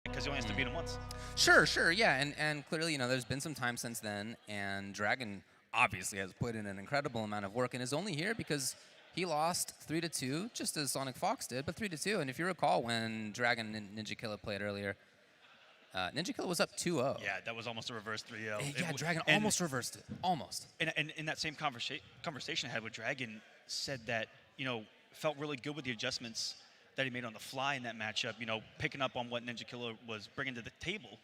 because he only has to beat him once. Sure, sure, yeah, and clearly, there's been some time since then, and Dragon obviously has put in an incredible amount of work and is only here because he lost 3-2, just as SonicFox did, but 3-2. And if you recall, when Dragon and Ninja Killa played earlier, Ninja Killa was up 2-0. Yeah, that was almost a reverse 3-0. Yeah, Dragon almost reversed it, almost. And in that same conversation I had with Dragon, said that felt really good with the adjustments that he made on the fly in that matchup. Picking up on what Ninja Killa was bringing to the table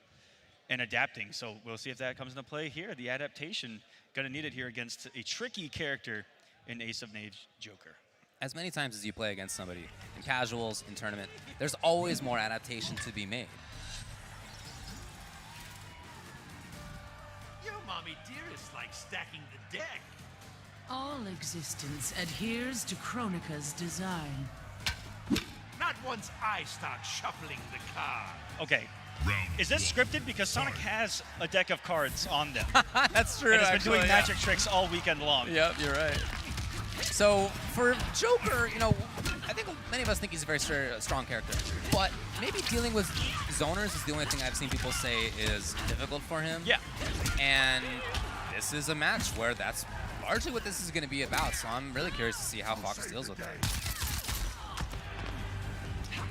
and adapting. So we'll see if that comes into play here. The adaptation gonna need it here against a tricky character in Ace of Knaves Joker. As many times as you play against somebody in casuals, in tournament, there's always more adaptation to be made. Your mommy dearest likes stacking the deck. All existence adheres to Kronika's design. Not once I start shuffling the cards. Okay. Is this scripted? Because Sonic has a deck of cards on them. That's true. And has been actually, doing yeah. magic tricks all weekend long. Yep, you're right. So for Joker, I think many of us think he's a very strong character, but maybe dealing with zoners is the only thing I've seen people say is difficult for him. Yeah. And this is a match where that's largely what this is going to be about, so I'm really curious to see how Fox deals with that.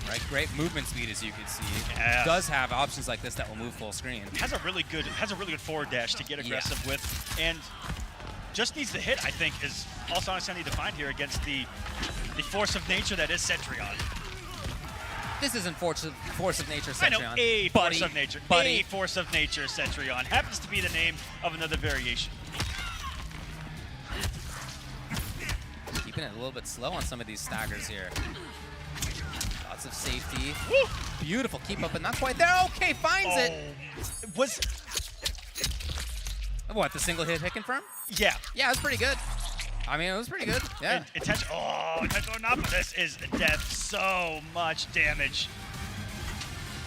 Right, great movement speed, as you can see. Yeah. Does have options like this that will move full screen. Has a really good forward dash to get aggressive with, and just needs to hit. I think is all Sonic's gonna need to find here against the force of nature that is Cetrion. This isn't force of nature, Cetrion. I know a buddy, force of nature. buddy. A force of nature, Cetrion happens to be the name of another variation. Keeping it a little bit slow on some of these staggers here. Lots of safety. Woo! Beautiful keep up, but not quite there. Okay, finds it. Was What, the single hit confirm? yeah. Yeah, it was pretty good. I mean, it was pretty good. Yeah. Intentional on top of this is death. So much damage.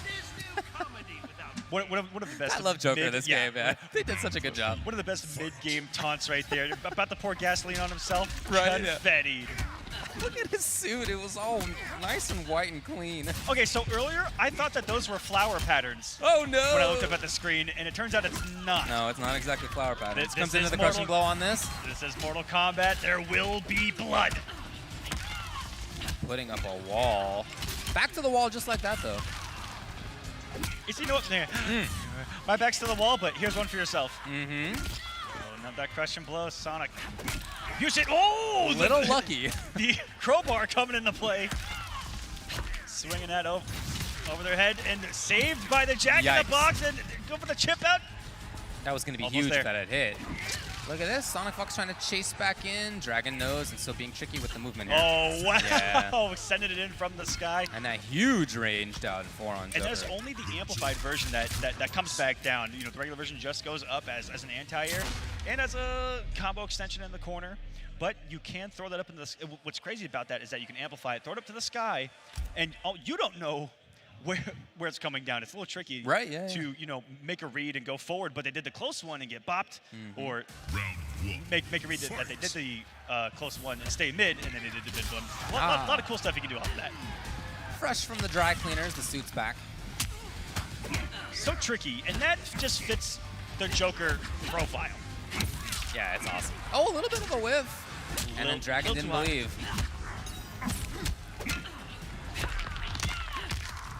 There's no comedy without One of the best. I love Joker this game, man. They did such a good job. One of the best mid-game taunts right there. About to pour gasoline on himself. Right, yeah. Confetti. Look at his suit. It was all nice and white and clean. Okay, so earlier I thought that those were flower patterns Oh, no. when I looked up at the screen, and it turns out it's not. No, it's not exactly flower pattern. This Comes is into the crushing Mortal- blow on this. This is Mortal Kombat. There will be blood. Putting up a wall. Back to the wall just like that, though. You know what? There. My back's to the wall, but here's one for yourself. Mm-hmm. Oh, not that crushing blow, Sonic. Use it. Oh, Little lucky. The crowbar coming into play. Swinging that over their head and saved by the Jack in Yikes. the Box and go for the chip out. That was going to be Almost huge there. if that had hit. Look at this. SonicFox trying to chase back in. Dragon knows, and still being tricky with the movement here. Oh, wow. Yeah. Sending it in from the sky. And that huge range down 4 on Joker. And there's only the amplified version that comes back down. The regular version just goes up as an anti-air and as a combo extension in the corner. But you can throw that up into the. What's crazy about that is that you can amplify it, throw it up to the sky, and you don't know where it's coming down. It's a little tricky, Right, yeah, to make a read and go forward. But they did the close one and get bopped, or make a read that they did the close one and stay mid, and then they did the mid one. A lot of cool stuff you can do off of that. Fresh from the dry cleaners, the suit's back. So tricky, and that just fits the Joker profile. Yeah, it's awesome. Oh, a little bit of a whiff. And then Dragon didn't believe.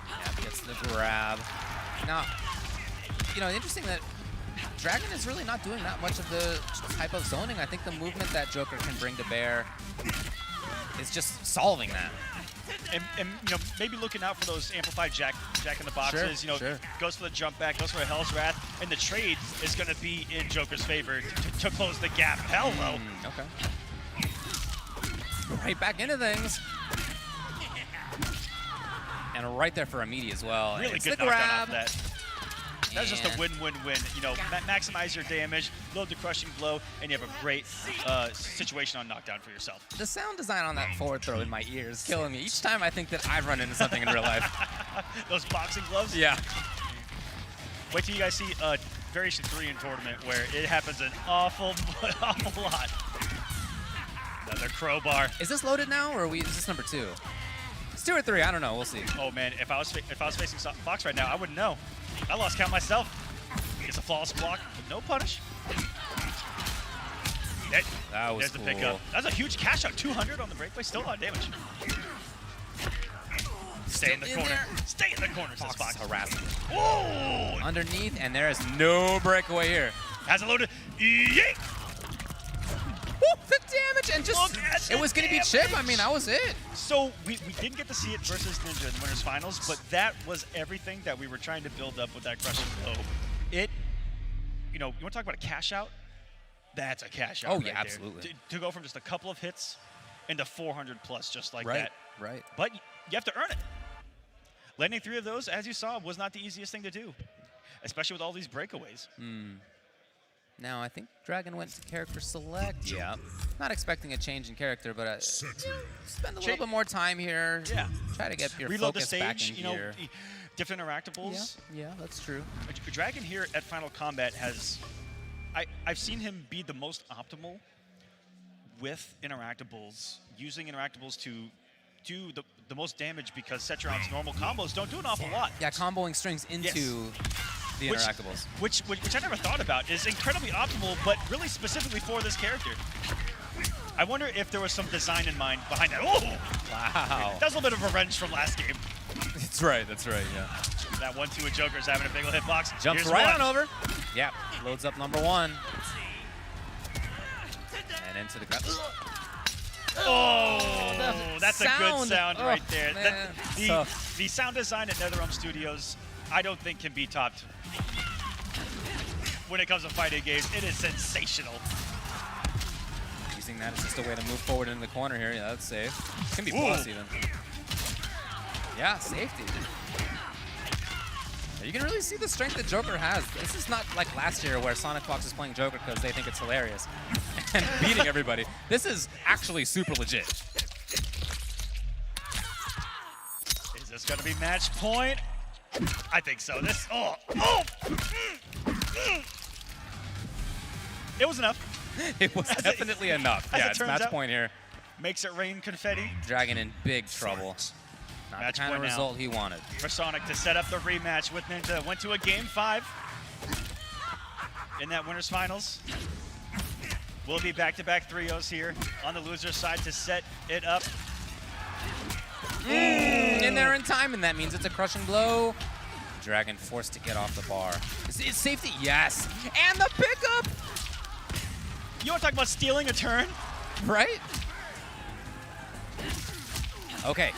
Yeah, gets the grab. Now, interesting that Dragon is really not doing that much of the type of zoning. I think the movement that Joker can bring to bear is just solving that. And maybe looking out for those amplified Jack in the Boxes. Sure. Goes for the jump back, goes for a Hell's Wrath, and the trade is going to be in Joker's favor to close the gap. Hello. Okay. Right back into things. And right there for a meaty as well. Really It's good the knockdown grab. off that. That's just a And- win-win-win. Maximize your damage, load the crushing blow, and you have a great situation on knockdown for yourself. The sound design on that forward throw in my ears is killing me. Each time I think that I've run into something in real life. Those boxing gloves? Yeah. Wait till you guys see a Variation 3 in tournament where it happens an awful lot. Another crowbar. Is this loaded now, or is this number 2? It's 2 or 3. I don't know. We'll see. Oh man, if I was facing Fox right now, I wouldn't know. I lost count myself. It's a flawless block with no punish. That was There's the pickup. That's a huge cash out. 200 on the breakaway. Still a lot of damage. Stay in the corner. Stay in the corner, says Fox. Harassing. Oh! Underneath, and there is no breakaway here. Has a loaded. Yeet! Woo, the damage, and just it was going to be chip. I mean, that was it. So we didn't get to see it versus Ninja in the winners finals, but that was everything that we were trying to build up with that crushing blow. You want to talk about a cash out? That's a cash out. Oh, right yeah, there. absolutely. To go from just a couple of hits into 400 plus just like Right, that. right. But you have to earn it. Landing 3 of those, as you saw, was not the easiest thing to do, especially with all these breakaways. Now, I think Dragon went to character select. Yeah. Not expecting a change in character, but spend a little bit more time here. Yeah. Try to get your Reload the focus back in stage, here. different interactables. Yeah, that's true. Dragon here at Final Kombat has, I've seen him be the most optimal with interactables, using interactables to do the most damage because Cetrion's normal combos don't do an awful lot. Yeah, comboing strings into the interactables. Which I never thought about is incredibly optimal, but really specifically for this character. I wonder if there was some design in mind behind that. Oh! Wow. That was a little bit of revenge from last game. That's right, yeah. That 1-2 with Joker's having a big ol' hitbox. Jumps Here's right one. on over. Yeah, loads up number 1. And into the grab. Oh, that's a good sound right Oh, there. man. The sound design at NetherRealm Studios, I don't think can be topped. When it comes to fighting games, it is sensational. Using that as just a way to move forward into the corner here. Yeah, that's safe. It's going to be plus even. Yeah, safety. You can really see the strength that Joker has. This is not like last year where SonicFox is playing Joker because they think it's hilarious and beating everybody. This is actually super legit. Is this going to be match point? I think so. It was enough. It was definitely enough. as Yeah, it it's turns match out. point here. Makes it rain confetti. Dragon in big trouble. Not Match the kind of point now. result he wanted. For Sonic to set up the rematch with Ninja. Went to a game 5 in that winners finals. Will be back-to-back 3-0s here on the loser side to set it up. In there in time, and that means it's a crushing blow. Dragon forced to get off the bar. Is safety? Yes. And the pickup! You want to talk about stealing a turn? Right? Okay.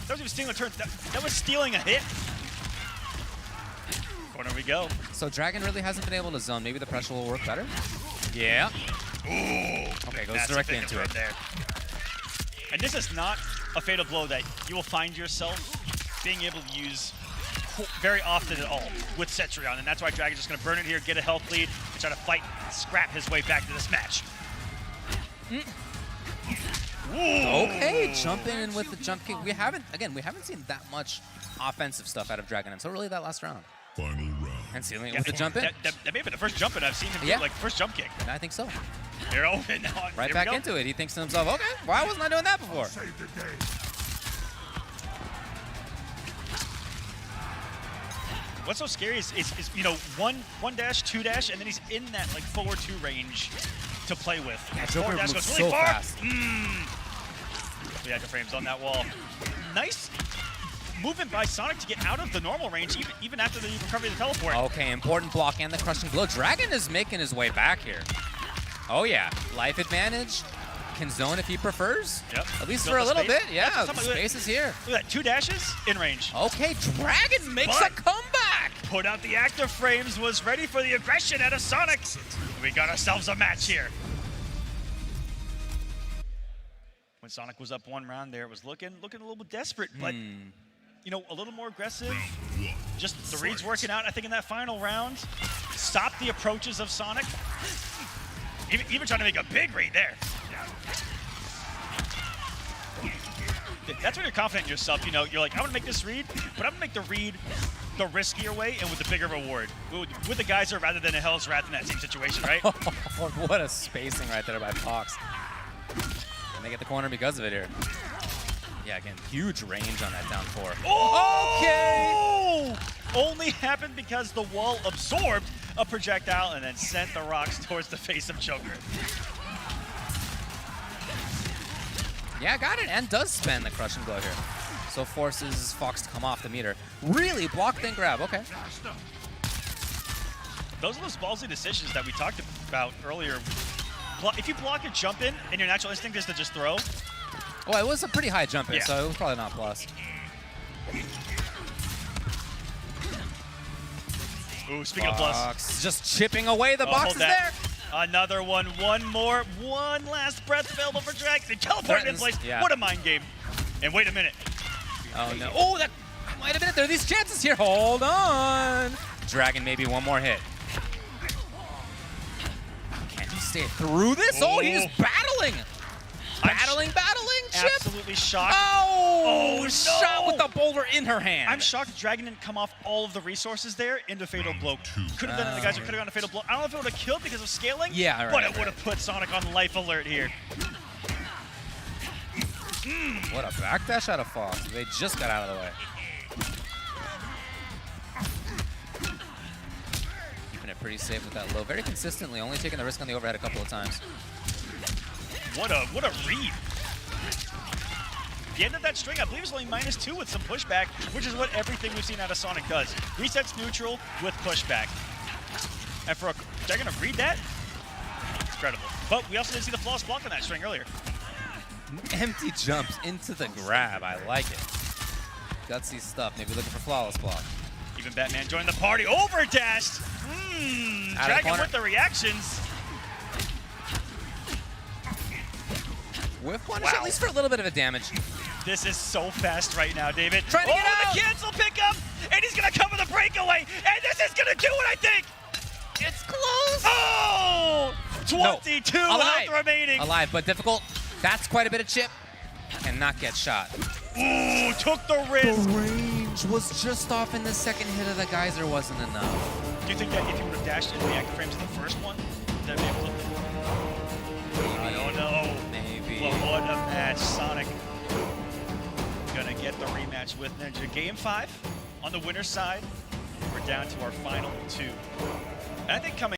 That was even stealing a turn. That was stealing a hit. Corner we go. So Dragon really hasn't been able to zone. Maybe the pressure will work better? Yeah. Ooh. Okay, goes Nasty directly pickup into right it. there. And this is not a fatal blow that you will find yourself being able to use very often at all with Cetrion, and that's why Dragon's just going to burn it here, get a health lead, and try to fight, scrap his way back to this match. Okay, jumping in with the jump kick. We haven't seen that much offensive stuff out of Dragon until really that last round. Final round. And sealing it with the jump in. That may have been the first jump in I've seen him do, like first jump kick. And I think so. They're open now. Right Here back we go. into it. He thinks to himself, okay, why wasn't I doing that before? Save the day. What's so scary is one dash, 2 dash, and then he's in that like forward 2 range to play with. Yeah, Forward Joker dash moves goes really so far. fast. The active frames on that wall. Nice movement by Sonic to get out of the normal range, even after the recovery of the teleport. Okay, important block and the crushing blow. Dragon is making his way back here. Oh yeah, life advantage. Can zone if he prefers. Yep. At least Built for a the little space. bit. Yeah, That's the what space is here. Look at that, 2 dashes in range. Okay, Dragon makes a But- comeback. Put out the active frames, was ready for the aggression out of Sonic. We got ourselves a match here. When Sonic was up 1 round there, it was looking a little bit desperate, but a little more aggressive. Just the reads working out, I think, in that final round. Stopped the approaches of Sonic. Even trying to make a big read there. That's when you're confident in yourself. You're like, I want to make this read, but I'm going to make the read the riskier way and with the bigger reward. With the geyser rather than a Hell's Wrath in that same situation, right? What a spacing right there by Fox. And they get the corner because of it here. Yeah, again, huge range on that down 4. Oh! Okay! Only happened because the wall absorbed a projectile and then sent the rocks towards the face of Joker. Yeah, got it, and does spend the crush and blow here. So forces Fox to come off the meter. Really block, then grab, okay. Those are those ballsy decisions that we talked about earlier. If you block a jump in and your natural instinct is to just throw. Well, it was a pretty high jump in, Yeah. so it was probably not plus. Ooh, speaking of plus. Fox just chipping away the boxes hold that. there. Another one, one more, one last breath available for Dragon. They teleported in place. Yeah. What a mind game. And wait a minute. Oh no. Oh, that might have been it. There are these chances here. Hold on. Dragon, maybe one more hit. Can he stay through this? Oh, he's battling. Battling, Chip. Absolutely shocked. Oh, no. shot with the boulder in her hand. I'm shocked Dragon didn't come off all of the resources there into Fatal Blow. Could have done it, the guys who could have gone to Fatal Blow. I don't know if it would have killed because of scaling, Yeah, right, but it right. would have put Sonic on life alert here. What a backdash out of Fox. They just got out of the way. Keeping it pretty safe with that low. Very consistently, only taking the risk on the overhead a couple of times. What a read. The end of that string, I believe, is only -2 with some pushback, which is what everything we've seen out of Sonic does. Resets neutral with pushback. And for they're going to read that? Incredible. But we also didn't see the flawless block on that string earlier. Empty jumps into the grab. I like it. Gutsy stuff. Maybe looking for flawless block. Even Batman joined the party. Overdashed. Out of the Dragon corner. with the reactions. Whiff punish, Wow. at least for a little bit of a damage. This is so fast right now, David. Trying to get out. The cancel pickup, and he's going to cover the breakaway, and this is going to do it, I think. It's close. Oh! 22 health remaining. Alive, but difficult. That's quite a bit of chip. Cannot get shot. Ooh, took the risk. Range was just off in the second hit of the geyser wasn't enough. Do you think that if you would have dashed into the active frames of the first one, that'd be able to? I don't know. Maybe. But what a match. Sonic gonna get the rematch with Ninja. Game 5 on the winner's side. We're down to our final 2. And I think coming